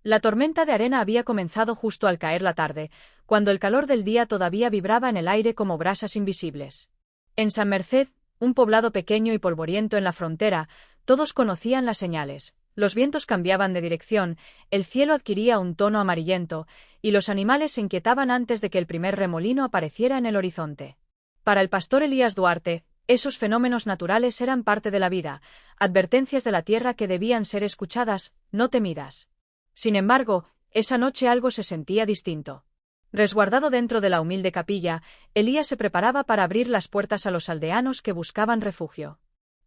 La tormenta de arena había comenzado justo al caer la tarde, cuando el calor del día todavía vibraba en el aire como brasas invisibles. En San Merced, un poblado pequeño y polvoriento en la frontera, todos conocían las señales. Los vientos cambiaban de dirección, el cielo adquiría un tono amarillento, y los animales se inquietaban antes de que el primer remolino apareciera en el horizonte. Para el pastor Elías Duarte, esos fenómenos naturales eran parte de la vida, advertencias de la tierra que debían ser escuchadas, no temidas. Sin embargo, esa noche algo se sentía distinto. Resguardado dentro de la humilde capilla, Elías se preparaba para abrir las puertas a los aldeanos que buscaban refugio.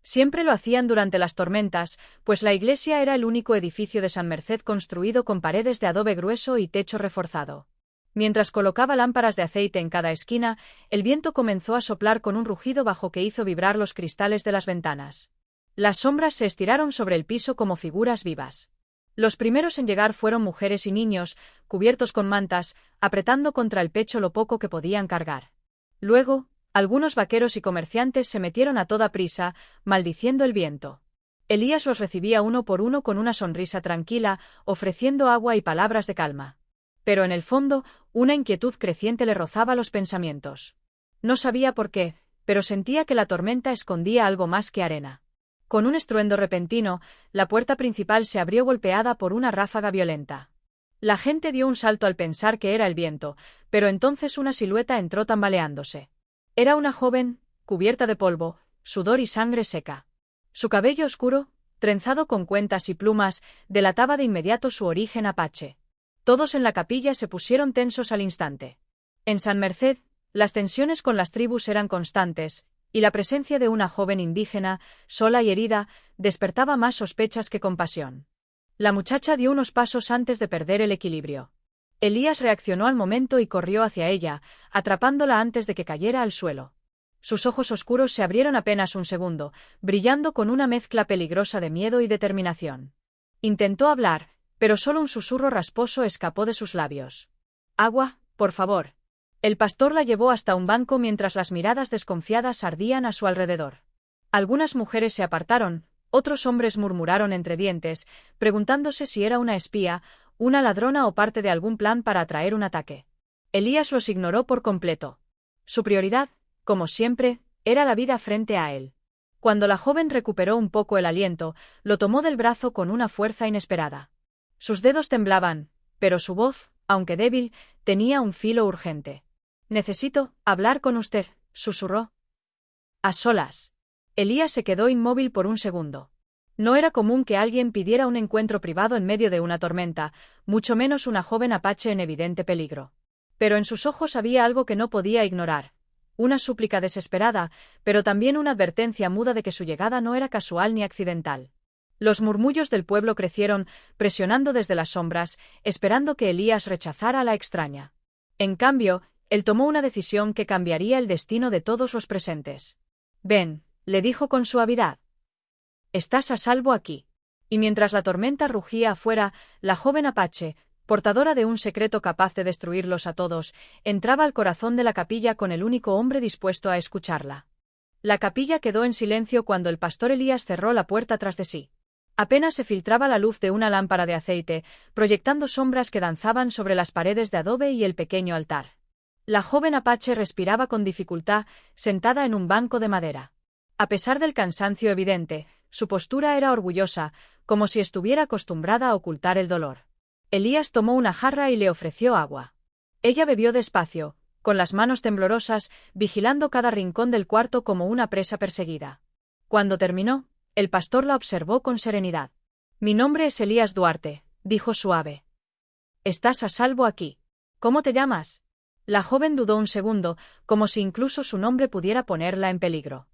Siempre lo hacían durante las tormentas, pues la iglesia era el único edificio de San Merced construido con paredes de adobe grueso y techo reforzado. Mientras colocaba lámparas de aceite en cada esquina, el viento comenzó a soplar con un rugido bajo que hizo vibrar los cristales de las ventanas. Las sombras se estiraron sobre el piso como figuras vivas. Los primeros en llegar fueron mujeres y niños, cubiertos con mantas, apretando contra el pecho lo poco que podían cargar. Luego, algunos vaqueros y comerciantes se metieron a toda prisa, maldiciendo el viento. Elías los recibía uno por uno con una sonrisa tranquila, ofreciendo agua y palabras de calma. Pero en el fondo, una inquietud creciente le rozaba los pensamientos. No sabía por qué, pero sentía que la tormenta escondía algo más que arena. Con un estruendo repentino, la puerta principal se abrió golpeada por una ráfaga violenta. La gente dio un salto al pensar que era el viento, pero entonces una silueta entró tambaleándose. Era una joven, cubierta de polvo, sudor y sangre seca. Su cabello oscuro, trenzado con cuentas y plumas, delataba de inmediato su origen apache. Todos en la capilla se pusieron tensos al instante. En San Merced, las tensiones con las tribus eran constantes, y la presencia de una joven indígena, sola y herida, despertaba más sospechas que compasión. La muchacha dio unos pasos antes de perder el equilibrio. Elías reaccionó al momento y corrió hacia ella, atrapándola antes de que cayera al suelo. Sus ojos oscuros se abrieron apenas un segundo, brillando con una mezcla peligrosa de miedo y determinación. Intentó hablar, pero solo un susurro rasposo escapó de sus labios. «Agua, por favor». El pastor la llevó hasta un banco mientras las miradas desconfiadas ardían a su alrededor. Algunas mujeres se apartaron, otros hombres murmuraron entre dientes, preguntándose si era una espía, una ladrona o parte de algún plan para atraer un ataque. Elías los ignoró por completo. Su prioridad, como siempre, era la vida frente a él. Cuando la joven recuperó un poco el aliento, lo tomó del brazo con una fuerza inesperada. Sus dedos temblaban, pero su voz, aunque débil, tenía un filo urgente. «Necesito hablar con usted», susurró. A solas. Elías se quedó inmóvil por un segundo. No era común que alguien pidiera un encuentro privado en medio de una tormenta, mucho menos una joven apache en evidente peligro. Pero en sus ojos había algo que no podía ignorar. Una súplica desesperada, pero también una advertencia muda de que su llegada no era casual ni accidental. Los murmullos del pueblo crecieron, presionando desde las sombras, esperando que Elías rechazara a la extraña. En cambio, él tomó una decisión que cambiaría el destino de todos los presentes. «Ven», le dijo con suavidad. «Estás a salvo aquí». Y mientras la tormenta rugía afuera, la joven apache, portadora de un secreto capaz de destruirlos a todos, entraba al corazón de la capilla con el único hombre dispuesto a escucharla. La capilla quedó en silencio cuando el pastor Elías cerró la puerta tras de sí. Apenas se filtraba la luz de una lámpara de aceite, proyectando sombras que danzaban sobre las paredes de adobe y el pequeño altar. La joven apache respiraba con dificultad, sentada en un banco de madera. A pesar del cansancio evidente, su postura era orgullosa, como si estuviera acostumbrada a ocultar el dolor. Elías tomó una jarra y le ofreció agua. Ella bebió despacio, con las manos temblorosas, vigilando cada rincón del cuarto como una presa perseguida. Cuando terminó, el pastor la observó con serenidad. «Mi nombre es Elías Duarte», dijo suave. «Estás a salvo aquí. ¿Cómo te llamas?» La joven dudó un segundo, como si incluso su nombre pudiera ponerla en peligro.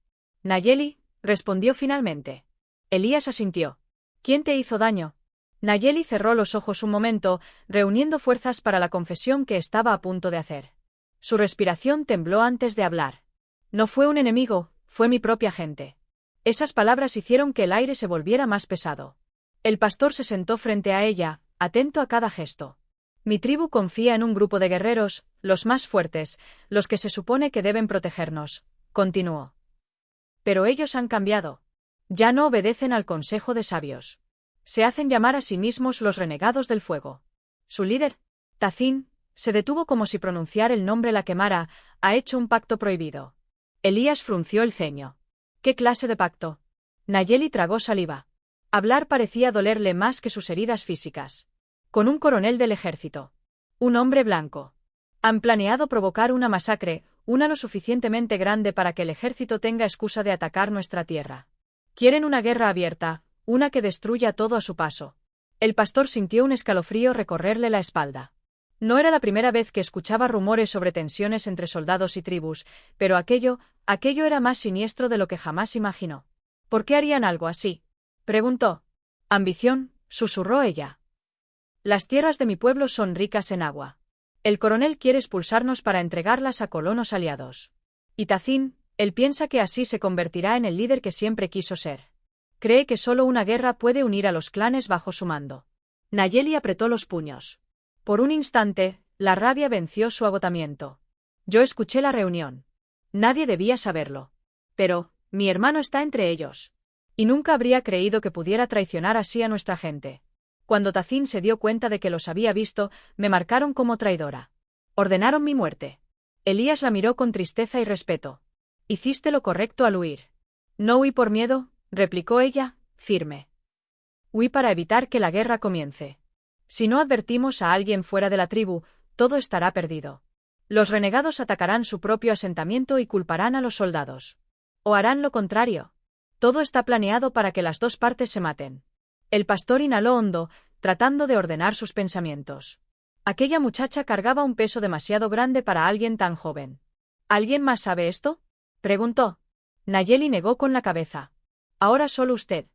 «Nayeli», respondió finalmente. Elías asintió. «¿Quién te hizo daño?» Nayeli cerró los ojos un momento, reuniendo fuerzas para la confesión que estaba a punto de hacer. Su respiración tembló antes de hablar. «No fue un enemigo, fue mi propia gente». Esas palabras hicieron que el aire se volviera más pesado. El pastor se sentó frente a ella, atento a cada gesto. «Mi tribu confía en un grupo de guerreros, los más fuertes, los que se supone que deben protegernos», continuó. «Pero ellos han cambiado. Ya no obedecen al consejo de sabios. Se hacen llamar a sí mismos los renegados del fuego. Su líder, Tazín, se detuvo como si pronunciar el nombre la quemara, ha hecho un pacto prohibido. Elías frunció el ceño. ¿Qué clase de pacto? Nayeli tragó saliva. Hablar parecía dolerle más que sus heridas físicas. Con un coronel del ejército. Un hombre blanco. Han planeado provocar una masacre, una lo suficientemente grande para que el ejército tenga excusa de atacar nuestra tierra. Quieren una guerra abierta, una que destruya todo a su paso. El pastor sintió un escalofrío recorrerle la espalda. No era la primera vez que escuchaba rumores sobre tensiones entre soldados y tribus, pero aquello era más siniestro de lo que jamás imaginó. ¿Por qué harían algo así? Preguntó. Ambición, susurró ella. Las tierras de mi pueblo son ricas en agua. El coronel quiere expulsarnos para entregarlas a colonos aliados. Y Tazín, él piensa que así se convertirá en el líder que siempre quiso ser. Cree que solo una guerra puede unir a los clanes bajo su mando. Nayeli apretó los puños. Por un instante, la rabia venció su agotamiento. Yo escuché la reunión. Nadie debía saberlo. Pero, mi hermano está entre ellos. Y nunca habría creído que pudiera traicionar así a nuestra gente. Cuando Tazín se dio cuenta de que los había visto, me marcaron como traidora. Ordenaron mi muerte. Elías la miró con tristeza y respeto. Hiciste lo correcto al huir. No huí por miedo, replicó ella, firme. Huí para evitar que la guerra comience. Si no advertimos a alguien fuera de la tribu, todo estará perdido. Los renegados atacarán su propio asentamiento y culparán a los soldados. O harán lo contrario. Todo está planeado para que las dos partes se maten. El pastor inhaló hondo, tratando de ordenar sus pensamientos. Aquella muchacha cargaba un peso demasiado grande para alguien tan joven. ¿Alguien más sabe esto? Preguntó. Nayeli negó con la cabeza. Ahora solo usted.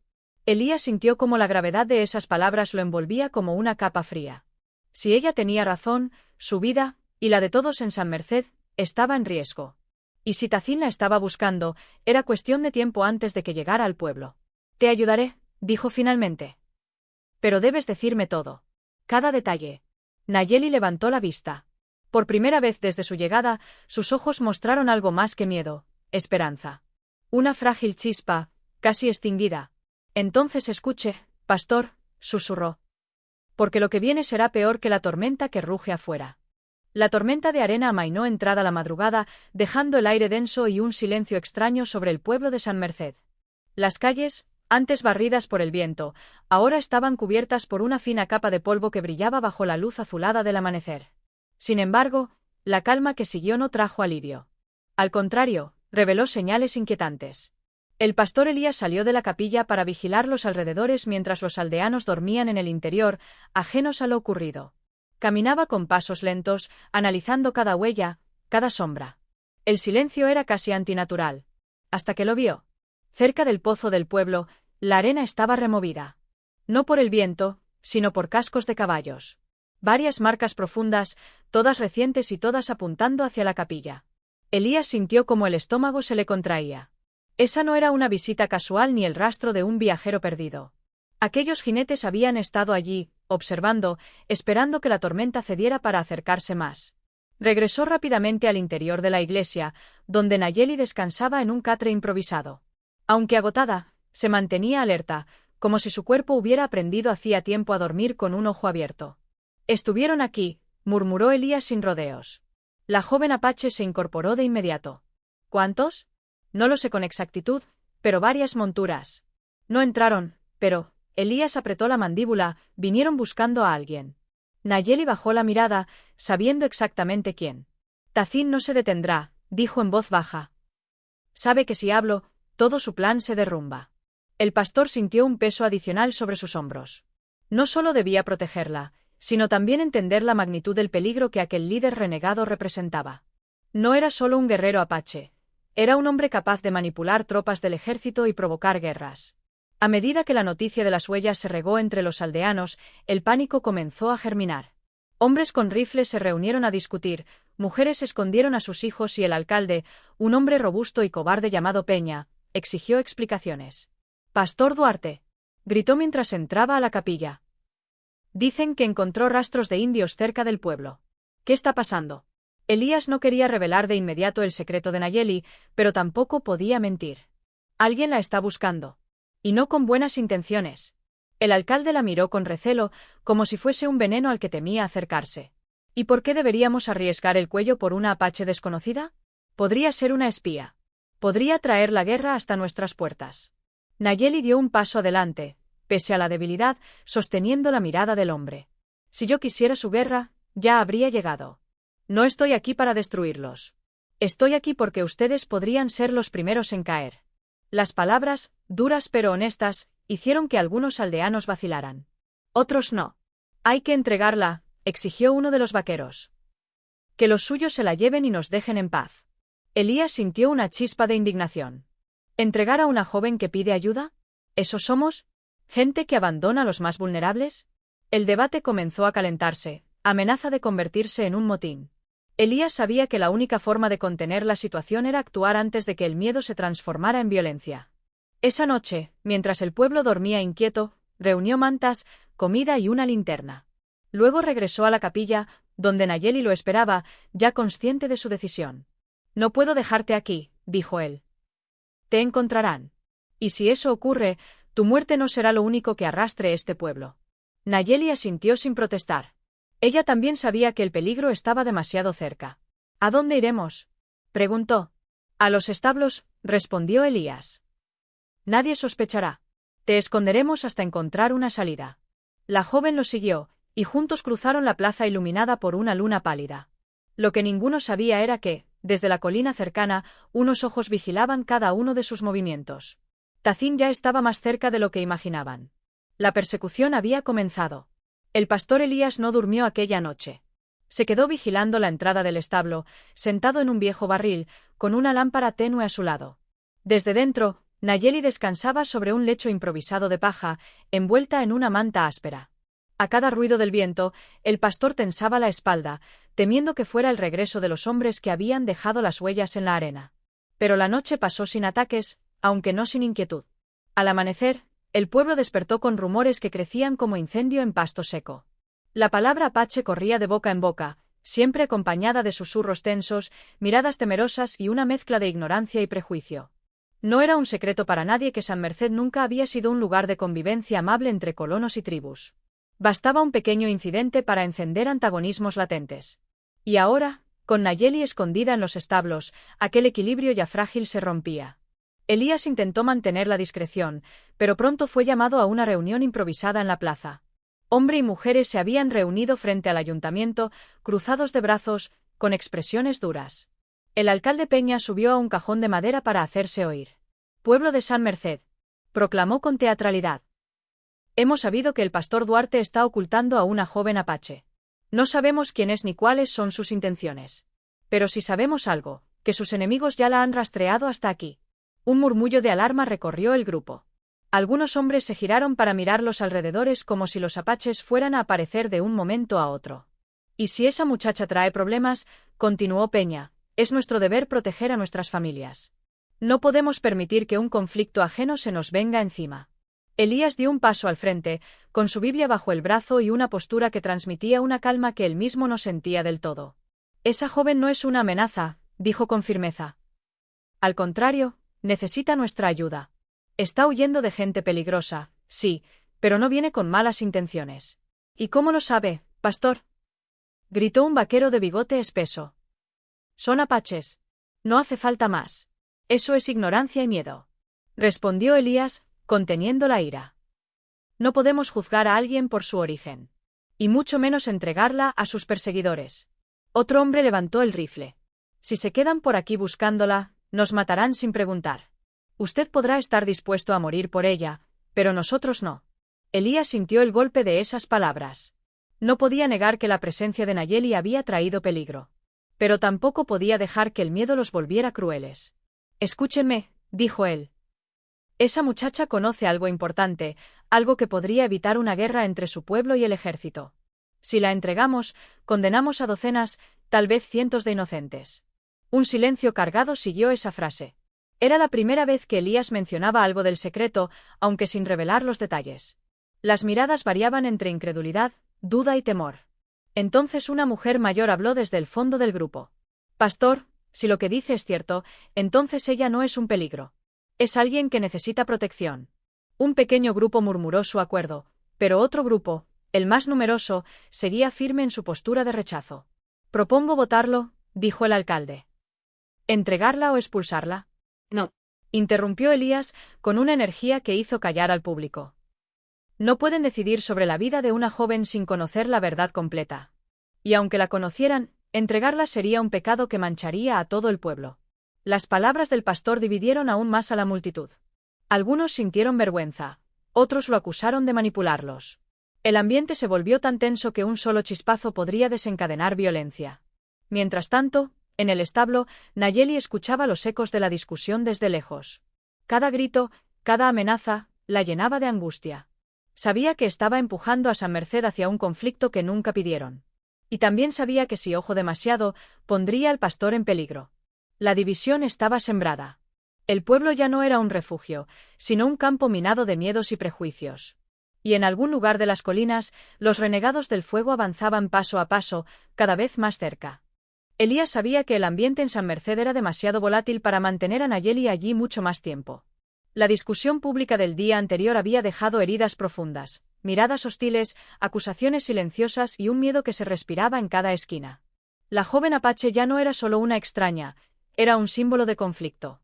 Elías sintió como la gravedad de esas palabras lo envolvía como una capa fría. Si ella tenía razón, su vida, y la de todos en San Merced, estaba en riesgo. Y si Tazín la estaba buscando, era cuestión de tiempo antes de que llegara al pueblo. Te ayudaré, dijo finalmente. Pero debes decirme todo. Cada detalle. Nayeli levantó la vista. Por primera vez desde su llegada, sus ojos mostraron algo más que miedo, esperanza. Una frágil chispa, casi extinguida. Entonces escuche, pastor, susurró. Porque lo que viene será peor que la tormenta que ruge afuera. La tormenta de arena amainó entrada la madrugada, dejando el aire denso y un silencio extraño sobre el pueblo de San Merced. Las calles, antes barridas por el viento, ahora estaban cubiertas por una fina capa de polvo que brillaba bajo la luz azulada del amanecer. Sin embargo, la calma que siguió no trajo alivio. Al contrario, reveló señales inquietantes. El pastor Elías salió de la capilla para vigilar los alrededores mientras los aldeanos dormían en el interior, ajenos a lo ocurrido. Caminaba con pasos lentos, analizando cada huella, cada sombra. El silencio era casi antinatural. Hasta que lo vio. Cerca del pozo del pueblo, la arena estaba removida. No por el viento, sino por cascos de caballos. Varias marcas profundas, todas recientes y todas apuntando hacia la capilla. Elías sintió como el estómago se le contraía. Esa no era una visita casual ni el rastro de un viajero perdido. Aquellos jinetes habían estado allí, observando, esperando que la tormenta cediera para acercarse más. Regresó rápidamente al interior de la iglesia, donde Nayeli descansaba en un catre improvisado. Aunque agotada, se mantenía alerta, como si su cuerpo hubiera aprendido hacía tiempo a dormir con un ojo abierto. Estuvieron aquí, murmuró Elías sin rodeos. La joven apache se incorporó de inmediato. ¿Cuántos? No lo sé con exactitud, pero varias monturas. No entraron, pero, Elías apretó la mandíbula, vinieron buscando a alguien. Nayeli bajó la mirada, sabiendo exactamente quién. Tazín no se detendrá, dijo en voz baja. Sabe que si hablo, todo su plan se derrumba. El pastor sintió un peso adicional sobre sus hombros. No solo debía protegerla, sino también entender la magnitud del peligro que aquel líder renegado representaba. No era solo un guerrero apache. Era un hombre capaz de manipular tropas del ejército y provocar guerras. A medida que la noticia de las huellas se regó entre los aldeanos, el pánico comenzó a germinar. Hombres con rifles se reunieron a discutir, mujeres escondieron a sus hijos y el alcalde, un hombre robusto y cobarde llamado Peña, exigió explicaciones. «Pastor Duarte», gritó mientras entraba a la capilla. «Dicen que encontró rastros de indios cerca del pueblo. ¿Qué está pasando?» Elías no quería revelar de inmediato el secreto de Nayeli, pero tampoco podía mentir. Alguien la está buscando. Y no con buenas intenciones. El alcalde la miró con recelo, como si fuese un veneno al que temía acercarse. ¿Y por qué deberíamos arriesgar el cuello por una apache desconocida? Podría ser una espía. Podría traer la guerra hasta nuestras puertas. Nayeli dio un paso adelante, pese a la debilidad, sosteniendo la mirada del hombre. Si yo quisiera su guerra, ya habría llegado. No estoy aquí para destruirlos. Estoy aquí porque ustedes podrían ser los primeros en caer. Las palabras, duras pero honestas, hicieron que algunos aldeanos vacilaran. Otros no. Hay que entregarla, exigió uno de los vaqueros. Que los suyos se la lleven y nos dejen en paz. Elías sintió una chispa de indignación. ¿Entregar a una joven que pide ayuda? ¿Eso somos? ¿Gente que abandona a los más vulnerables? El debate comenzó a calentarse, amenaza de convertirse en un motín. Elías sabía que la única forma de contener la situación era actuar antes de que el miedo se transformara en violencia. Esa noche, mientras el pueblo dormía inquieto, reunió mantas, comida y una linterna. Luego regresó a la capilla, donde Nayeli lo esperaba, ya consciente de su decisión. «No puedo dejarte aquí», dijo él. «Te encontrarán. Y si eso ocurre, tu muerte no será lo único que arrastre este pueblo». Nayeli asintió sin protestar. Ella también sabía que el peligro estaba demasiado cerca. «¿A dónde iremos?», preguntó. «A los establos», respondió Elías. «Nadie sospechará. Te esconderemos hasta encontrar una salida». La joven lo siguió, y juntos cruzaron la plaza iluminada por una luna pálida. Lo que ninguno sabía era que, desde la colina cercana, unos ojos vigilaban cada uno de sus movimientos. Tacín ya estaba más cerca de lo que imaginaban. La persecución había comenzado. El pastor Elías no durmió aquella noche. Se quedó vigilando la entrada del establo, sentado en un viejo barril, con una lámpara tenue a su lado. Desde dentro, Nayeli descansaba sobre un lecho improvisado de paja, envuelta en una manta áspera. A cada ruido del viento, el pastor tensaba la espalda, temiendo que fuera el regreso de los hombres que habían dejado las huellas en la arena. Pero la noche pasó sin ataques, aunque no sin inquietud. Al amanecer, el pueblo despertó con rumores que crecían como incendio en pasto seco. La palabra apache corría de boca en boca, siempre acompañada de susurros tensos, miradas temerosas y una mezcla de ignorancia y prejuicio. No era un secreto para nadie que San Merced nunca había sido un lugar de convivencia amable entre colonos y tribus. Bastaba un pequeño incidente para encender antagonismos latentes. Y ahora, con Nayeli escondida en los establos, aquel equilibrio ya frágil se rompía. Elías intentó mantener la discreción, pero pronto fue llamado a una reunión improvisada en la plaza. Hombre y mujeres se habían reunido frente al ayuntamiento, cruzados de brazos, con expresiones duras. El alcalde Peña subió a un cajón de madera para hacerse oír. «Pueblo de San Merced», proclamó con teatralidad. «Hemos sabido que el pastor Duarte está ocultando a una joven apache. No sabemos quién es ni cuáles son sus intenciones. Pero si sabemos algo, que sus enemigos ya la han rastreado hasta aquí». Un murmullo de alarma recorrió el grupo. Algunos hombres se giraron para mirar los alrededores como si los apaches fueran a aparecer de un momento a otro. «Y si esa muchacha trae problemas», continuó Peña, «es nuestro deber proteger a nuestras familias. No podemos permitir que un conflicto ajeno se nos venga encima». Elías dio un paso al frente, con su Biblia bajo el brazo y una postura que transmitía una calma que él mismo no sentía del todo. «Esa joven no es una amenaza», dijo con firmeza. «Al contrario, necesita nuestra ayuda. Está huyendo de gente peligrosa, sí, pero no viene con malas intenciones». «¿Y cómo lo sabe, pastor?», gritó un vaquero de bigote espeso. «Son apaches. No hace falta más. Eso es ignorancia y miedo», respondió Elías, conteniendo la ira. «No podemos juzgar a alguien por su origen. Y mucho menos entregarla a sus perseguidores». Otro hombre levantó el rifle. «Si se quedan por aquí buscándola, nos matarán sin preguntar. Usted podrá estar dispuesto a morir por ella, pero nosotros no». Elías sintió el golpe de esas palabras. No podía negar que la presencia de Nayeli había traído peligro. Pero tampoco podía dejar que el miedo los volviera crueles. «Escúchenme», dijo él. «Esa muchacha conoce algo importante, algo que podría evitar una guerra entre su pueblo y el ejército. Si la entregamos, condenamos a docenas, tal vez cientos de inocentes». Un silencio cargado siguió esa frase. Era la primera vez que Elías mencionaba algo del secreto, aunque sin revelar los detalles. Las miradas variaban entre incredulidad, duda y temor. Entonces una mujer mayor habló desde el fondo del grupo. «Pastor, si lo que dice es cierto, entonces ella no es un peligro. Es alguien que necesita protección». Un pequeño grupo murmuró su acuerdo, pero otro grupo, el más numeroso, seguía firme en su postura de rechazo. «Propongo votarlo», dijo el alcalde. «¿Entregarla o expulsarla?» No. Interrumpió Elías con una energía que hizo callar al público. No pueden decidir sobre la vida de una joven sin conocer la verdad completa. Y aunque la conocieran, entregarla sería un pecado que mancharía a todo el pueblo. Las palabras del pastor dividieron aún más a la multitud. Algunos sintieron vergüenza, otros lo acusaron de manipularlos. El ambiente se volvió tan tenso que un solo chispazo podría desencadenar violencia. Mientras tanto, en el establo, Nayeli escuchaba los ecos de la discusión desde lejos. Cada grito, cada amenaza, la llenaba de angustia. Sabía que estaba empujando a San Merced hacia un conflicto que nunca pidieron. Y también sabía que si ojo demasiado, pondría al pastor en peligro. La división estaba sembrada. El pueblo ya no era un refugio, sino un campo minado de miedos y prejuicios. Y en algún lugar de las colinas, los renegados del fuego avanzaban paso a paso, cada vez más cerca. Elías sabía que el ambiente en San Merced era demasiado volátil para mantener a Nayeli allí mucho más tiempo. La discusión pública del día anterior había dejado heridas profundas, miradas hostiles, acusaciones silenciosas y un miedo que se respiraba en cada esquina. La joven apache ya no era solo una extraña, era un símbolo de conflicto.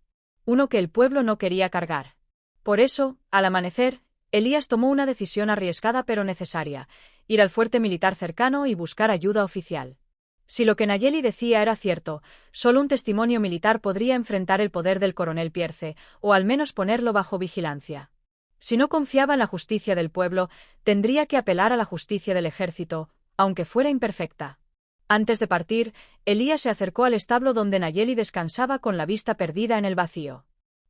Uno que el pueblo no quería cargar. Por eso, al amanecer, Elías tomó una decisión arriesgada pero necesaria: ir al fuerte militar cercano y buscar ayuda oficial. Si lo que Nayeli decía era cierto, solo un testimonio militar podría enfrentar el poder del coronel Pierce, o al menos ponerlo bajo vigilancia. Si no confiaba en la justicia del pueblo, tendría que apelar a la justicia del ejército, aunque fuera imperfecta. Antes de partir, Elías se acercó al establo donde Nayeli descansaba con la vista perdida en el vacío.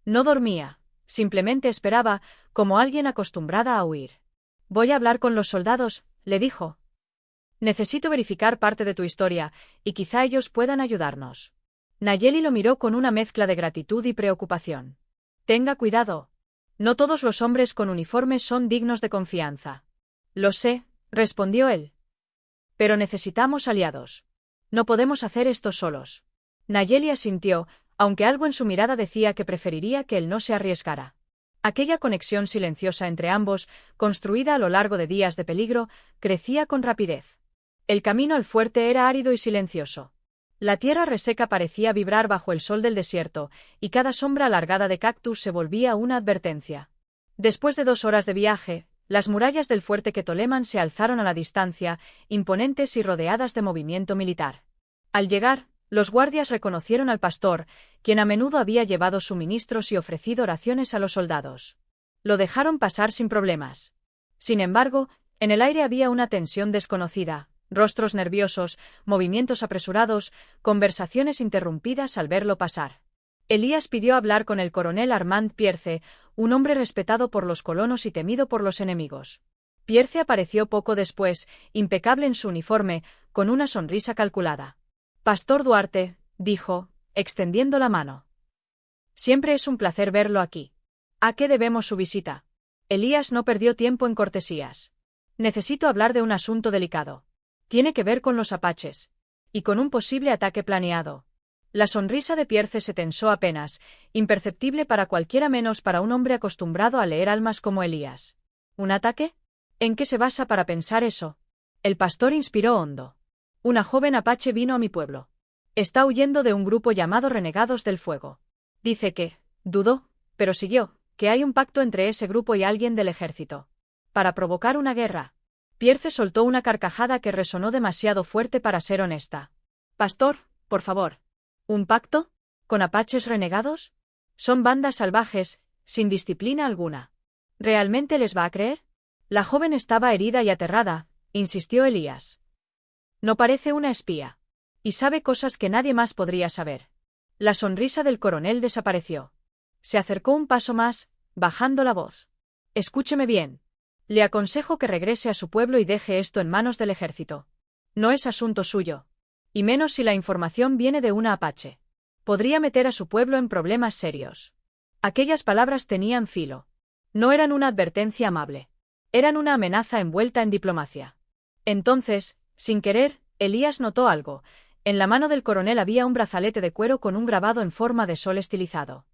No dormía, simplemente esperaba, como alguien acostumbrada a huir. «Voy a hablar con los soldados», le dijo. «Necesito verificar parte de tu historia, y quizá ellos puedan ayudarnos». Nayeli lo miró con una mezcla de gratitud y preocupación. «Tenga cuidado. No todos los hombres con uniformes son dignos de confianza». «Lo sé», respondió él. «Pero necesitamos aliados. No podemos hacer esto solos». Nayeli asintió, aunque algo en su mirada decía que preferiría que él no se arriesgara. Aquella conexión silenciosa entre ambos, construida a lo largo de días de peligro, crecía con rapidez. El camino al fuerte era árido y silencioso. La tierra reseca parecía vibrar bajo el sol del desierto, y cada sombra alargada de cactus se volvía una advertencia. Después de 2 horas de viaje, las murallas del fuerte Quetoleman se alzaron a la distancia, imponentes y rodeadas de movimiento militar. Al llegar, los guardias reconocieron al pastor, quien a menudo había llevado suministros y ofrecido oraciones a los soldados. Lo dejaron pasar sin problemas. Sin embargo, en el aire había una tensión desconocida, rostros nerviosos, movimientos apresurados, conversaciones interrumpidas al verlo pasar. Elías pidió hablar con el coronel Armand Pierce, un hombre respetado por los colonos y temido por los enemigos. Pierce apareció poco después, impecable en su uniforme, con una sonrisa calculada. «Pastor Duarte», dijo, extendiendo la mano. «Siempre es un placer verlo aquí. ¿A qué debemos su visita?» Elías no perdió tiempo en cortesías. «Necesito hablar de un asunto delicado. Tiene que ver con los apaches. Y con un posible ataque planeado». La sonrisa de Pierce se tensó apenas, imperceptible para cualquiera menos para un hombre acostumbrado a leer almas como Elías. ¿Un ataque? ¿En qué se basa para pensar eso? El pastor inspiró hondo. «Una joven apache vino a mi pueblo. Está huyendo de un grupo llamado Renegados del Fuego. Dice que», dudó, pero siguió, «que hay un pacto entre ese grupo y alguien del ejército. Para provocar una guerra». Pierce soltó una carcajada que resonó demasiado fuerte para ser honesta. «Pastor, por favor. ¿Un pacto? ¿Con apaches renegados? Son bandas salvajes, sin disciplina alguna. ¿Realmente les va a creer?» La joven estaba herida y aterrada, insistió Elías. «No parece una espía. Y sabe cosas que nadie más podría saber». La sonrisa del coronel desapareció. Se acercó un paso más, bajando la voz. «Escúcheme bien. Le aconsejo que regrese a su pueblo y deje esto en manos del ejército. No es asunto suyo. Y menos si la información viene de una apache. Podría meter a su pueblo en problemas serios». Aquellas palabras tenían filo. No eran una advertencia amable. Eran una amenaza envuelta en diplomacia. Entonces, sin querer, Elías notó algo. En la mano del coronel había un brazalete de cuero con un grabado en forma de sol estilizado.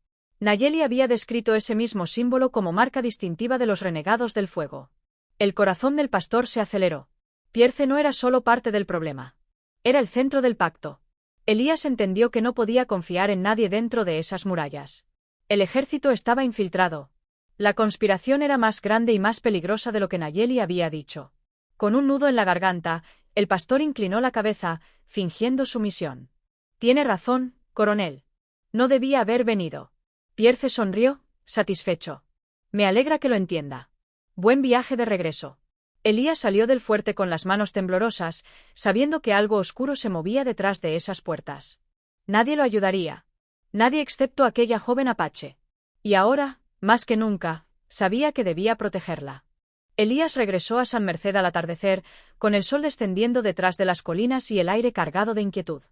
Nayeli había descrito ese mismo símbolo como marca distintiva de los renegados del fuego. El corazón del pastor se aceleró. Pierce no era solo parte del problema. Era el centro del pacto. Elías entendió que no podía confiar en nadie dentro de esas murallas. El ejército estaba infiltrado. La conspiración era más grande y más peligrosa de lo que Nayeli había dicho. Con un nudo en la garganta, el pastor inclinó la cabeza, fingiendo sumisión. Tiene razón, coronel. No debía haber venido. Pierce sonrió, satisfecho. Me alegra que lo entienda. Buen viaje de regreso. Elías salió del fuerte con las manos temblorosas, sabiendo que algo oscuro se movía detrás de esas puertas. Nadie lo ayudaría. Nadie excepto aquella joven apache. Y ahora, más que nunca, sabía que debía protegerla. Elías regresó a San Merced al atardecer, con el sol descendiendo detrás de las colinas y el aire cargado de inquietud.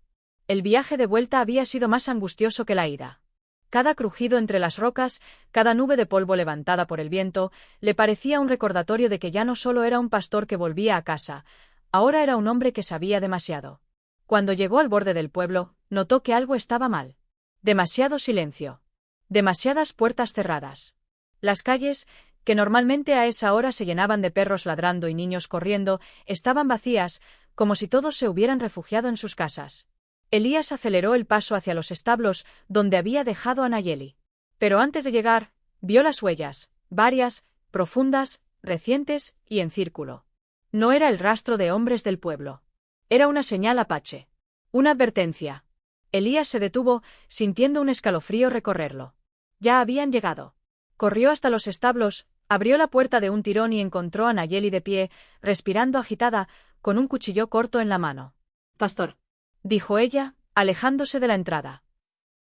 El viaje de vuelta había sido más angustioso que la ida. Cada crujido entre las rocas, cada nube de polvo levantada por el viento, le parecía un recordatorio de que ya no solo era un pastor que volvía a casa, ahora era un hombre que sabía demasiado. Cuando llegó al borde del pueblo, notó que algo estaba mal. Demasiado silencio. Demasiadas puertas cerradas. Las calles, que normalmente a esa hora se llenaban de perros ladrando y niños corriendo, estaban vacías, como si todos se hubieran refugiado en sus casas. Elías aceleró el paso hacia los establos, donde había dejado a Nayeli. Pero antes de llegar, vio las huellas, varias, profundas, recientes y en círculo. No era el rastro de hombres del pueblo. Era una señal apache. Una advertencia. Elías se detuvo, sintiendo un escalofrío recorrerlo. Ya habían llegado. Corrió hasta los establos, abrió la puerta de un tirón y encontró a Nayeli de pie, respirando agitada, con un cuchillo corto en la mano. «Pastor», dijo ella, alejándose de la entrada.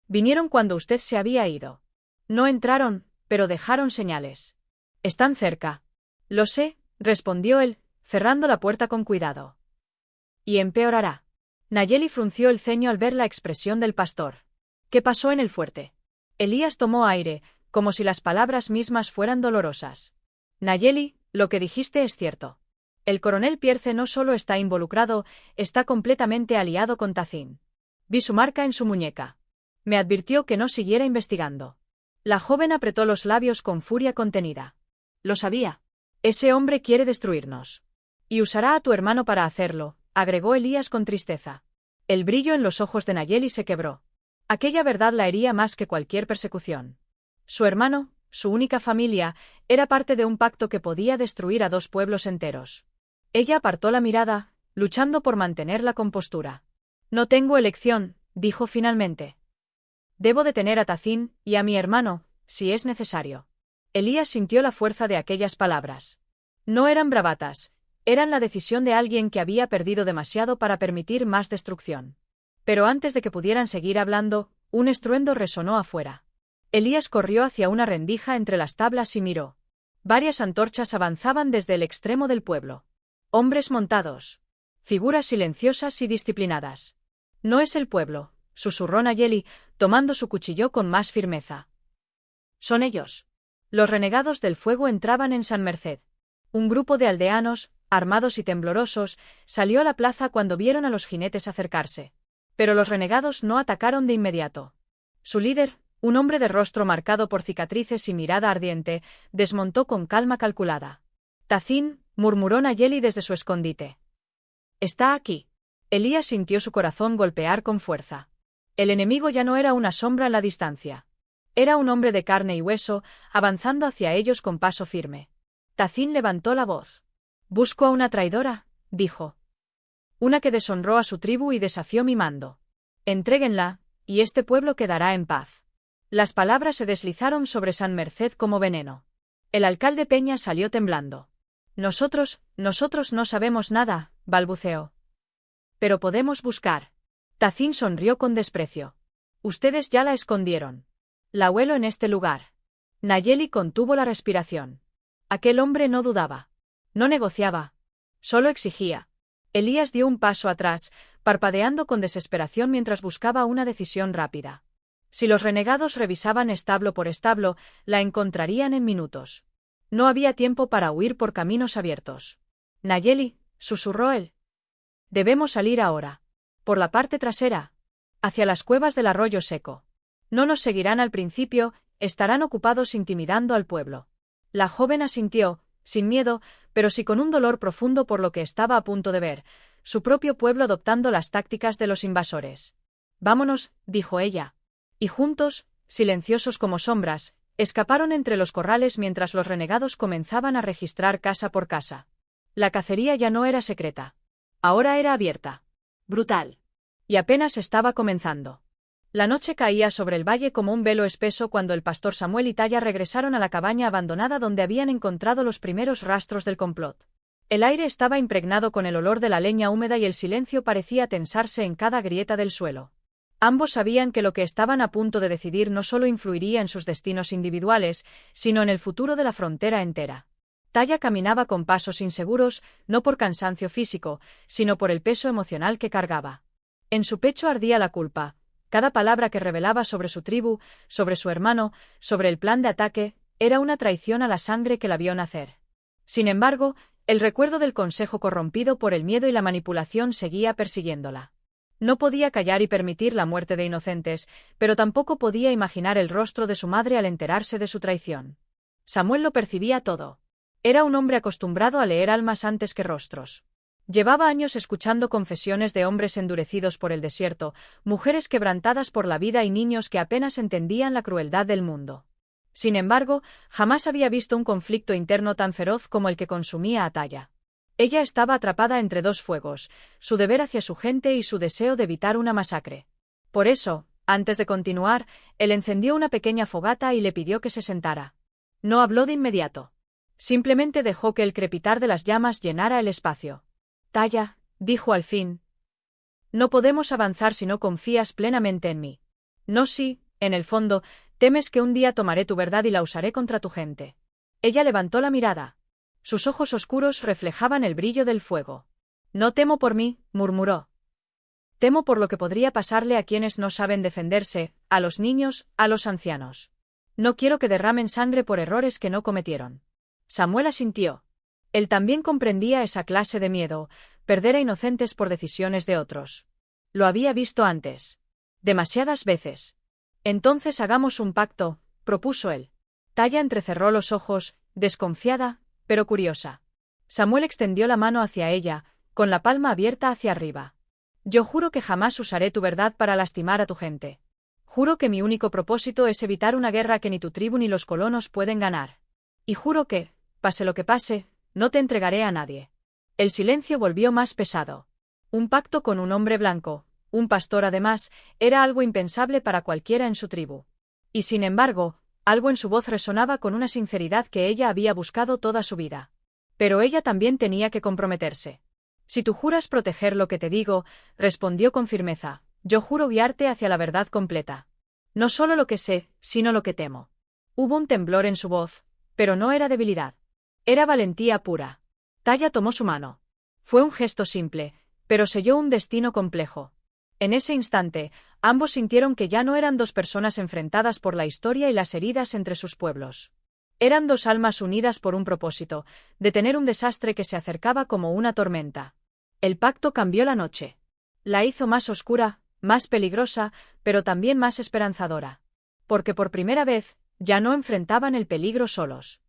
«Vinieron cuando usted se había ido. No entraron, pero dejaron señales. Están cerca». «Lo sé», respondió él, cerrando la puerta con cuidado. «Y empeorará». Nayeli frunció el ceño al ver la expresión del pastor. «¿Qué pasó en el fuerte?» Elías tomó aire, como si las palabras mismas fueran dolorosas. «Nayeli, lo que dijiste es cierto. El coronel Pierce no solo está involucrado, está completamente aliado con Tazín. Vi su marca en su muñeca. Me advirtió que no siguiera investigando». La joven apretó los labios con furia contenida. «Lo sabía. Ese hombre quiere destruirnos. Y usará a tu hermano para hacerlo», agregó Elías con tristeza. El brillo en los ojos de Nayeli se quebró. Aquella verdad la hería más que cualquier persecución. Su hermano, su única familia, era parte de un pacto que podía destruir a 2 pueblos enteros. Ella apartó la mirada, luchando por mantener la compostura. «No tengo elección», dijo finalmente. «Debo detener a Tazín y a mi hermano, si es necesario». Elías sintió la fuerza de aquellas palabras. No eran bravatas, eran la decisión de alguien que había perdido demasiado para permitir más destrucción. Pero antes de que pudieran seguir hablando, un estruendo resonó afuera. Elías corrió hacia una rendija entre las tablas y miró. Varias antorchas avanzaban desde el extremo del pueblo. Hombres montados. Figuras silenciosas y disciplinadas. «No es el pueblo», susurró Nayeli, tomando su cuchillo con más firmeza. «Son ellos». Los renegados del fuego entraban en San Merced. Un grupo de aldeanos, armados y temblorosos, salió a la plaza cuando vieron a los jinetes acercarse. Pero los renegados no atacaron de inmediato. Su líder, un hombre de rostro marcado por cicatrices y mirada ardiente, desmontó con calma calculada. «Tazín», murmuró Nayeli desde su escondite. «Está aquí». Elías sintió su corazón golpear con fuerza. El enemigo ya no era una sombra en la distancia. Era un hombre de carne y hueso, avanzando hacia ellos con paso firme. Tazín levantó la voz. «Busco a una traidora», dijo. «Una que deshonró a su tribu y desafió mi mando. Entréguenla, y este pueblo quedará en paz». Las palabras se deslizaron sobre San Merced como veneno. El alcalde Peña salió temblando. Nosotros no sabemos nada», balbuceó. «Pero podemos buscar». Tazín sonrió con desprecio. «Ustedes ya la escondieron. La huelo en este lugar». Nayeli contuvo la respiración. Aquel hombre no dudaba. No negociaba. Solo exigía. Elías dio un paso atrás, parpadeando con desesperación mientras buscaba una decisión rápida. Si los renegados revisaban establo por establo, la encontrarían en minutos. No había tiempo para huir por caminos abiertos. «Nayeli», susurró él. «Debemos salir ahora. Por la parte trasera. Hacia las cuevas del arroyo seco. No nos seguirán al principio, estarán ocupados intimidando al pueblo. La joven asintió, sin miedo, pero sí con un dolor profundo por lo que estaba a punto de ver, su propio pueblo adoptando las tácticas de los invasores. Vámonos, dijo ella. Y juntos, silenciosos como sombras, escaparon entre los corrales mientras los renegados comenzaban a registrar casa por casa. La cacería ya no era secreta. Ahora era abierta. Brutal. Y apenas estaba comenzando. La noche caía sobre el valle como un velo espeso cuando el pastor Samuel y Talla regresaron a la cabaña abandonada donde habían encontrado los primeros rastros del complot. El aire estaba impregnado con el olor de la leña húmeda y el silencio parecía tensarse en cada grieta del suelo. Ambos sabían que lo que estaban a punto de decidir no solo influiría en sus destinos individuales, sino en el futuro de la frontera entera. Talla caminaba con pasos inseguros, no por cansancio físico, sino por el peso emocional que cargaba. En su pecho ardía la culpa. Cada palabra que revelaba sobre su tribu, sobre su hermano, sobre el plan de ataque, era una traición a la sangre que la vio nacer. Sin embargo, el recuerdo del consejo corrompido por el miedo y la manipulación seguía persiguiéndola. No podía callar y permitir la muerte de inocentes, pero tampoco podía imaginar el rostro de su madre al enterarse de su traición. Samuel lo percibía todo. Era un hombre acostumbrado a leer almas antes que rostros. Llevaba años escuchando confesiones de hombres endurecidos por el desierto, mujeres quebrantadas por la vida y niños que apenas entendían la crueldad del mundo. Sin embargo, jamás había visto un conflicto interno tan feroz como el que consumía a Talla. Ella estaba atrapada entre dos fuegos, su deber hacia su gente y su deseo de evitar una masacre. Por eso, antes de continuar, él encendió una pequeña fogata y le pidió que se sentara. No habló de inmediato. Simplemente dejó que el crepitar de las llamas llenara el espacio. Talla, dijo al fin. No podemos avanzar si no confías plenamente en mí. No si, en el fondo, temes que un día tomaré tu verdad y la usaré contra tu gente. Ella levantó la mirada. Sus ojos oscuros reflejaban el brillo del fuego. No temo por mí, murmuró. Temo por lo que podría pasarle a quienes no saben defenderse, a los niños, a los ancianos. No quiero que derramen sangre por errores que no cometieron. Samuel asintió. Él también comprendía esa clase de miedo, perder a inocentes por decisiones de otros. Lo había visto antes. Demasiadas veces. Entonces hagamos un pacto, propuso él. Talla entrecerró los ojos, desconfiada, pero curiosa. Samuel extendió la mano hacia ella, con la palma abierta hacia arriba. Yo juro que jamás usaré tu verdad para lastimar a tu gente. Juro que mi único propósito es evitar una guerra que ni tu tribu ni los colonos pueden ganar. Y juro que, pase lo que pase, no te entregaré a nadie. El silencio volvió más pesado. Un pacto con un hombre blanco, un pastor además, era algo impensable para cualquiera en su tribu. Y sin embargo, algo en su voz resonaba con una sinceridad que ella había buscado toda su vida. Pero ella también tenía que comprometerse. Si tú juras proteger lo que te digo, respondió con firmeza, yo juro guiarte hacia la verdad completa. No solo lo que sé, sino lo que temo. Hubo un temblor en su voz, pero no era debilidad. Era valentía pura. Talla tomó su mano. Fue un gesto simple, pero selló un destino complejo. En ese instante, ambos sintieron que ya no eran dos personas enfrentadas por la historia y las heridas entre sus pueblos. Eran dos almas unidas por un propósito, detener un desastre que se acercaba como una tormenta. El pacto cambió la noche. La hizo más oscura, más peligrosa, pero también más esperanzadora. Porque por primera vez, ya no enfrentaban el peligro solos.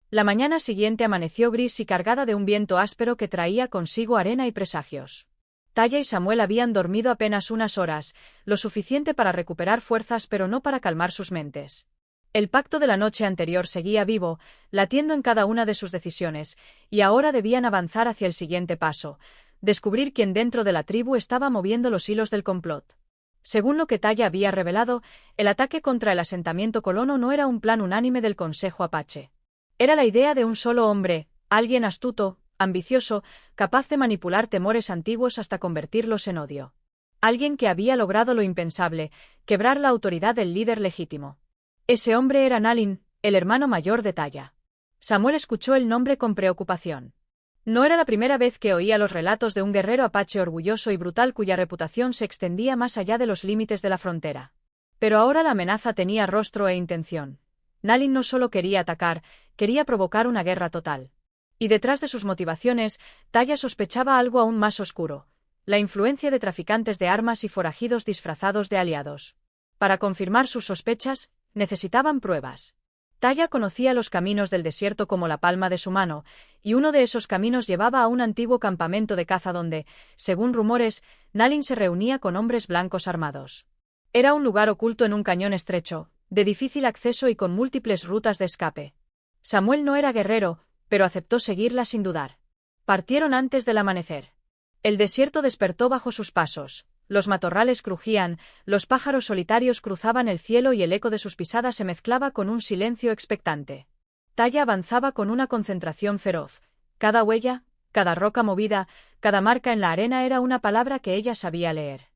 La mañana siguiente amaneció gris y cargada de un viento áspero que traía consigo arena y presagios. Talla y Samuel habían dormido apenas unas horas, lo suficiente para recuperar fuerzas pero no para calmar sus mentes. El pacto de la noche anterior seguía vivo, latiendo en cada una de sus decisiones, y ahora debían avanzar hacia el siguiente paso, descubrir quién dentro de la tribu estaba moviendo los hilos del complot. Según lo que Talla había revelado, el ataque contra el asentamiento colono no era un plan unánime del Consejo Apache. Era la idea de un solo hombre, alguien astuto, ambicioso, capaz de manipular temores antiguos hasta convertirlos en odio. Alguien que había logrado lo impensable, quebrar la autoridad del líder legítimo. Ese hombre era Nalin, el hermano mayor de Talla. Samuel escuchó el nombre con preocupación. No era la primera vez que oía los relatos de un guerrero apache orgulloso y brutal cuya reputación se extendía más allá de los límites de la frontera. Pero ahora la amenaza tenía rostro e intención. Nalin no solo quería atacar, quería provocar una guerra total. Y detrás de sus motivaciones, Talla sospechaba algo aún más oscuro, la influencia de traficantes de armas y forajidos disfrazados de aliados. Para confirmar sus sospechas, necesitaban pruebas. Taya conocía los caminos del desierto como la palma de su mano, y uno de esos caminos llevaba a un antiguo campamento de caza donde, según rumores, Nalin se reunía con hombres blancos armados. Era un lugar oculto en un cañón estrecho, de difícil acceso y con múltiples rutas de escape. Samuel no era guerrero, pero aceptó seguirla sin dudar. Partieron antes del amanecer. El desierto despertó bajo sus pasos. Los matorrales crujían, los pájaros solitarios cruzaban el cielo y el eco de sus pisadas se mezclaba con un silencio expectante. Taya avanzaba con una concentración feroz. Cada huella, cada roca movida, cada marca en la arena era una palabra que ella sabía leer.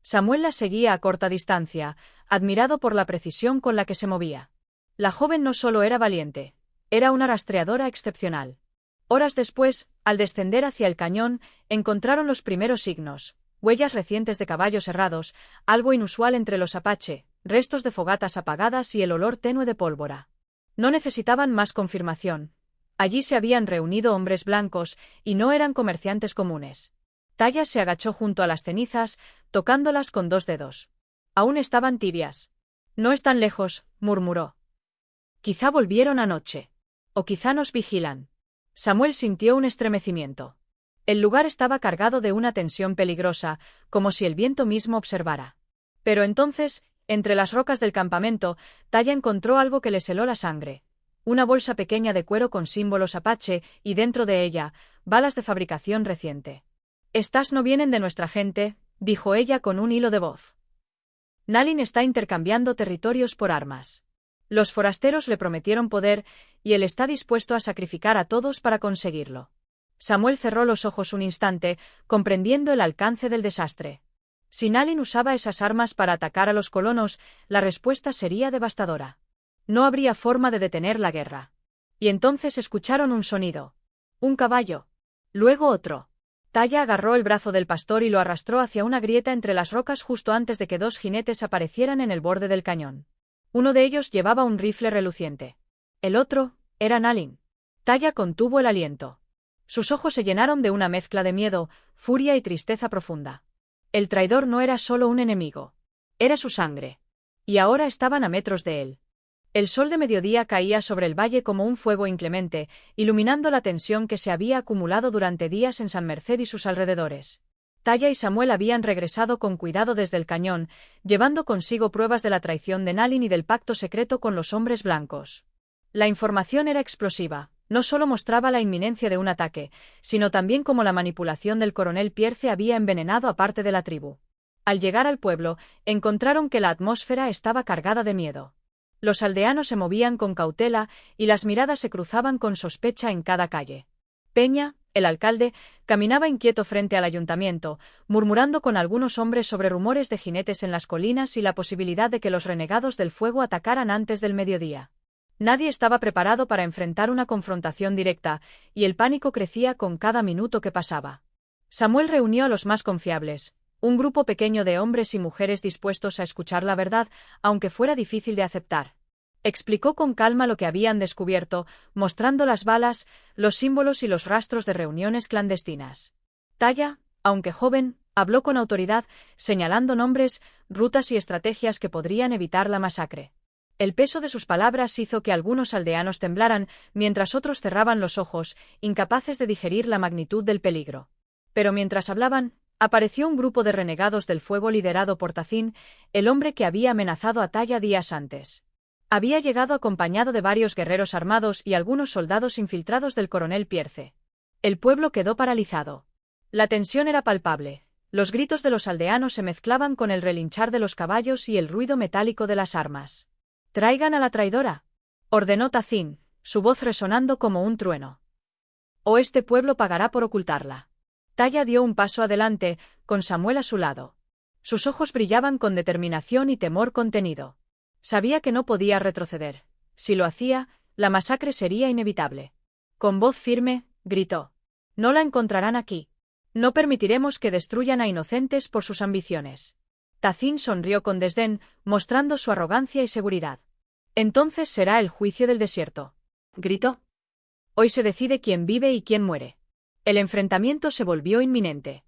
Samuel la seguía a corta distancia, admirado por la precisión con la que se movía. La joven no solo era valiente, era una rastreadora excepcional. Horas después, al descender hacia el cañón, encontraron los primeros signos. Huellas recientes de caballos herrados, algo inusual entre los apache, restos de fogatas apagadas y el olor tenue de pólvora. No necesitaban más confirmación. Allí se habían reunido hombres blancos, y no eran comerciantes comunes. Taya se agachó junto a las cenizas, tocándolas con 2 dedos. Aún estaban tibias. No están lejos, murmuró. Quizá volvieron anoche. O quizá nos vigilan. Samuel sintió un estremecimiento. El lugar estaba cargado de una tensión peligrosa, como si el viento mismo observara. Pero entonces, entre las rocas del campamento, Taya encontró algo que le heló la sangre. Una bolsa pequeña de cuero con símbolos apache, y dentro de ella, balas de fabricación reciente. «Estas no vienen de nuestra gente», dijo ella con un hilo de voz. «Nalin está intercambiando territorios por armas. Los forasteros le prometieron poder, y él está dispuesto a sacrificar a todos para conseguirlo». Samuel cerró los ojos un instante, comprendiendo el alcance del desastre. Si Nalin usaba esas armas para atacar a los colonos, la respuesta sería devastadora. No habría forma de detener la guerra. Y entonces escucharon un sonido. Un caballo. Luego otro. Taya agarró el brazo del pastor y lo arrastró hacia una grieta entre las rocas justo antes de que 2 jinetes aparecieran en el borde del cañón. Uno de ellos llevaba un rifle reluciente. El otro era Nalin. Taya contuvo el aliento. Sus ojos se llenaron de una mezcla de miedo, furia y tristeza profunda. El traidor no era solo un enemigo. Era su sangre. Y ahora estaban a metros de él. El sol de mediodía caía sobre el valle como un fuego inclemente, iluminando la tensión que se había acumulado durante días en San Merced y sus alrededores. Taya y Samuel habían regresado con cuidado desde el cañón, llevando consigo pruebas de la traición de Nalin y del pacto secreto con los hombres blancos. La información era explosiva. No solo mostraba la inminencia de un ataque, sino también cómo la manipulación del coronel Pierce había envenenado a parte de la tribu. Al llegar al pueblo, encontraron que la atmósfera estaba cargada de miedo. Los aldeanos se movían con cautela y las miradas se cruzaban con sospecha en cada calle. Peña, el alcalde, caminaba inquieto frente al ayuntamiento, murmurando con algunos hombres sobre rumores de jinetes en las colinas y la posibilidad de que los renegados del fuego atacaran antes del mediodía. Nadie estaba preparado para enfrentar una confrontación directa, y el pánico crecía con cada minuto que pasaba. Samuel reunió a los más confiables, un grupo pequeño de hombres y mujeres dispuestos a escuchar la verdad, aunque fuera difícil de aceptar. Explicó con calma lo que habían descubierto, mostrando las balas, los símbolos y los rastros de reuniones clandestinas. Taya, aunque joven, habló con autoridad, señalando nombres, rutas y estrategias que podrían evitar la masacre. El peso de sus palabras hizo que algunos aldeanos temblaran, mientras otros cerraban los ojos, incapaces de digerir la magnitud del peligro. Pero mientras hablaban, apareció un grupo de renegados del fuego liderado por Tacín, el hombre que había amenazado a Taya días antes. Había llegado acompañado de varios guerreros armados y algunos soldados infiltrados del coronel Pierce. El pueblo quedó paralizado. La tensión era palpable. Los gritos de los aldeanos se mezclaban con el relinchar de los caballos y el ruido metálico de las armas. «Traigan a la traidora», ordenó Tacín, su voz resonando como un trueno. «O este pueblo pagará por ocultarla». Taya dio un paso adelante, con Samuel a su lado. Sus ojos brillaban con determinación y temor contenido. Sabía que no podía retroceder. Si lo hacía, la masacre sería inevitable. Con voz firme, gritó: «No la encontrarán aquí. No permitiremos que destruyan a inocentes por sus ambiciones». Tacín sonrió con desdén, mostrando su arrogancia y seguridad. «Entonces será el juicio del desierto», gritó. «Hoy se decide quién vive y quién muere». El enfrentamiento se volvió inminente.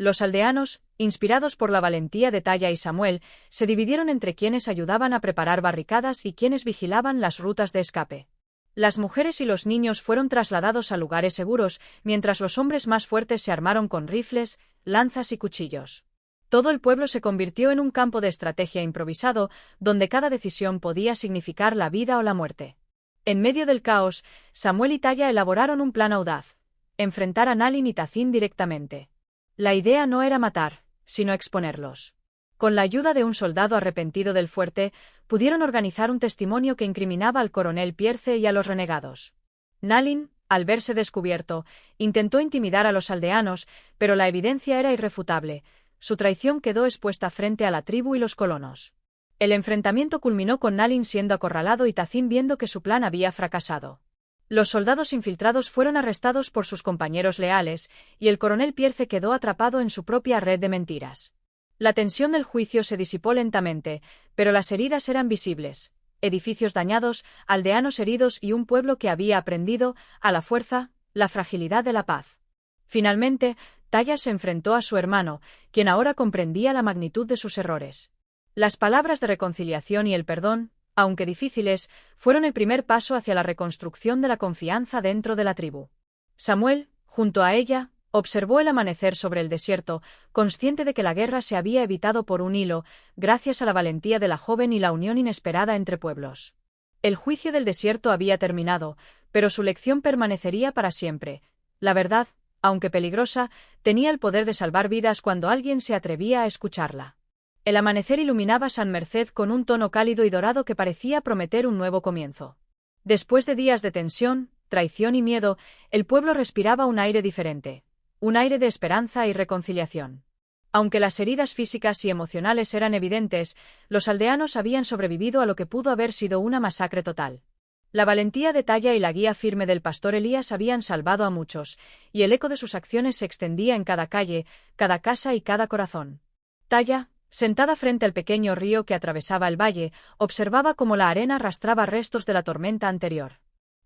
Los aldeanos, inspirados por la valentía de Talla y Samuel, se dividieron entre quienes ayudaban a preparar barricadas y quienes vigilaban las rutas de escape. Las mujeres y los niños fueron trasladados a lugares seguros, mientras los hombres más fuertes se armaron con rifles, lanzas y cuchillos. Todo el pueblo se convirtió en un campo de estrategia improvisado, donde cada decisión podía significar la vida o la muerte. En medio del caos, Samuel y Talla elaboraron un plan audaz: enfrentar a Nalin y Tazin directamente. La idea no era matar, sino exponerlos. Con la ayuda de un soldado arrepentido del fuerte, pudieron organizar un testimonio que incriminaba al coronel Pierce y a los renegados. Nalin, al verse descubierto, intentó intimidar a los aldeanos, pero la evidencia era irrefutable. Su traición quedó expuesta frente a la tribu y los colonos. El enfrentamiento culminó con Nalin siendo acorralado y Tazin viendo que su plan había fracasado. Los soldados infiltrados fueron arrestados por sus compañeros leales, y el coronel Pierce quedó atrapado en su propia red de mentiras. La tensión del juicio se disipó lentamente, pero las heridas eran visibles: edificios dañados, aldeanos heridos y un pueblo que había aprendido, a la fuerza, la fragilidad de la paz. Finalmente, Talla se enfrentó a su hermano, quien ahora comprendía la magnitud de sus errores. Las palabras de reconciliación y el perdón, aunque difíciles, fueron el primer paso hacia la reconstrucción de la confianza dentro de la tribu. Samuel, junto a ella, observó el amanecer sobre el desierto, consciente de que la guerra se había evitado por un hilo, gracias a la valentía de la joven y la unión inesperada entre pueblos. El juicio del desierto había terminado, pero su lección permanecería para siempre. La verdad, aunque peligrosa, tenía el poder de salvar vidas cuando alguien se atrevía a escucharla. El amanecer iluminaba San Merced con un tono cálido y dorado que parecía prometer un nuevo comienzo. Después de días de tensión, traición y miedo, el pueblo respiraba un aire diferente. Un aire de esperanza y reconciliación. Aunque las heridas físicas y emocionales eran evidentes, los aldeanos habían sobrevivido a lo que pudo haber sido una masacre total. La valentía de Talla y la guía firme del pastor Elías habían salvado a muchos, y el eco de sus acciones se extendía en cada calle, cada casa y cada corazón. Talla, sentada frente al pequeño río que atravesaba el valle, observaba cómo la arena arrastraba restos de la tormenta anterior.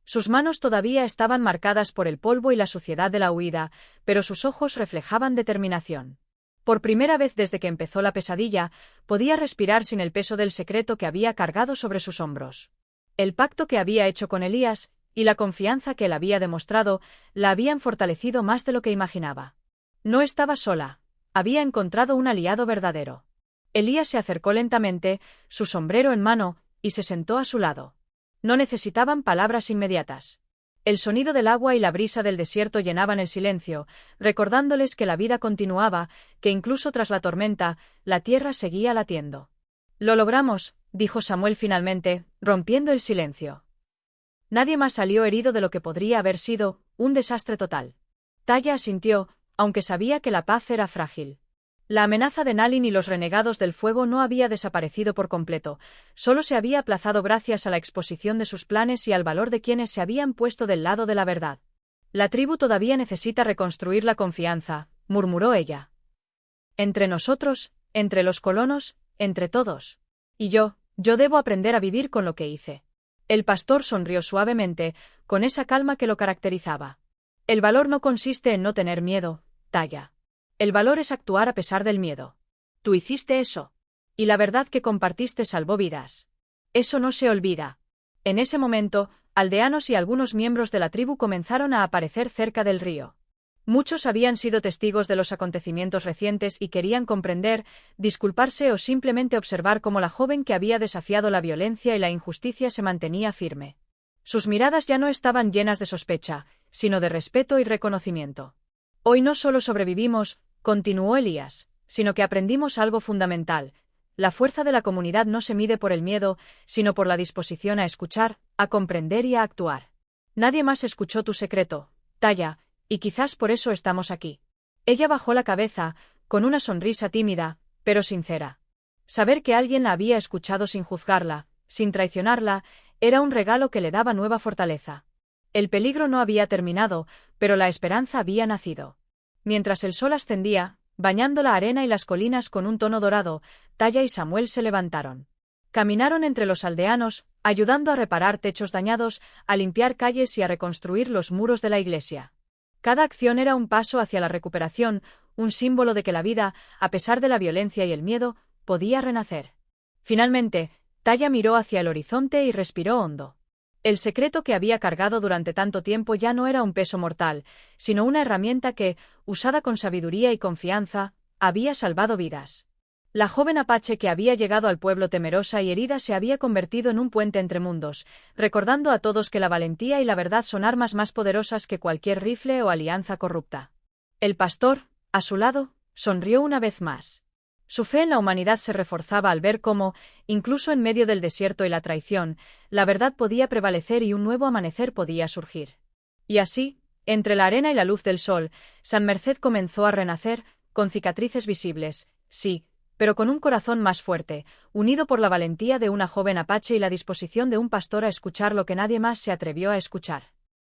Sus manos todavía estaban marcadas por el polvo y la suciedad de la huida, pero sus ojos reflejaban determinación. Por primera vez desde que empezó la pesadilla, podía respirar sin el peso del secreto que había cargado sobre sus hombros. El pacto que había hecho con Elías, y la confianza que él había demostrado, la habían fortalecido más de lo que imaginaba. No estaba sola, había encontrado un aliado verdadero. Elías se acercó lentamente, su sombrero en mano, y se sentó a su lado. No necesitaban palabras inmediatas. El sonido del agua y la brisa del desierto llenaban el silencio, recordándoles que la vida continuaba, que incluso tras la tormenta, la tierra seguía latiendo. «Lo logramos», dijo Samuel finalmente, rompiendo el silencio. Nadie más salió herido de lo que podría haber sido un desastre total. Talla asintió, aunque sabía que la paz era frágil. La amenaza de Nalin y los renegados del fuego no había desaparecido por completo, solo se había aplazado gracias a la exposición de sus planes y al valor de quienes se habían puesto del lado de la verdad. «La tribu todavía necesita reconstruir la confianza», murmuró ella. «Entre nosotros, entre los colonos, entre todos. Y yo debo aprender a vivir con lo que hice». El pastor sonrió suavemente, con esa calma que lo caracterizaba. «El valor no consiste en no tener miedo, Talla. El valor es actuar a pesar del miedo. Tú hiciste eso. Y la verdad que compartiste salvó vidas. Eso no se olvida». En ese momento, aldeanos y algunos miembros de la tribu comenzaron a aparecer cerca del río. Muchos habían sido testigos de los acontecimientos recientes y querían comprender, disculparse o simplemente observar cómo la joven que había desafiado la violencia y la injusticia se mantenía firme. Sus miradas ya no estaban llenas de sospecha, sino de respeto y reconocimiento. «Hoy no solo sobrevivimos», continuó Elías, «sino que aprendimos algo fundamental. La fuerza de la comunidad no se mide por el miedo, sino por la disposición a escuchar, a comprender y a actuar. Nadie más escuchó tu secreto, Talla, y quizás por eso estamos aquí». Ella bajó la cabeza, con una sonrisa tímida, pero sincera. Saber que alguien la había escuchado sin juzgarla, sin traicionarla, era un regalo que le daba nueva fortaleza. El peligro no había terminado, pero la esperanza había nacido. Mientras el sol ascendía, bañando la arena y las colinas con un tono dorado, Talla y Samuel se levantaron. Caminaron entre los aldeanos, ayudando a reparar techos dañados, a limpiar calles y a reconstruir los muros de la iglesia. Cada acción era un paso hacia la recuperación, un símbolo de que la vida, a pesar de la violencia y el miedo, podía renacer. Finalmente, Taya miró hacia el horizonte y respiró hondo. El secreto que había cargado durante tanto tiempo ya no era un peso mortal, sino una herramienta que, usada con sabiduría y confianza, había salvado vidas. La joven apache que había llegado al pueblo temerosa y herida se había convertido en un puente entre mundos, recordando a todos que la valentía y la verdad son armas más poderosas que cualquier rifle o alianza corrupta. El pastor, a su lado, sonrió una vez más. Su fe en la humanidad se reforzaba al ver cómo, incluso en medio del desierto y la traición, la verdad podía prevalecer y un nuevo amanecer podía surgir. Y así, entre la arena y la luz del sol, San Merced comenzó a renacer, con cicatrices visibles, sí, pero con un corazón más fuerte, unido por la valentía de una joven apache y la disposición de un pastor a escuchar lo que nadie más se atrevió a escuchar.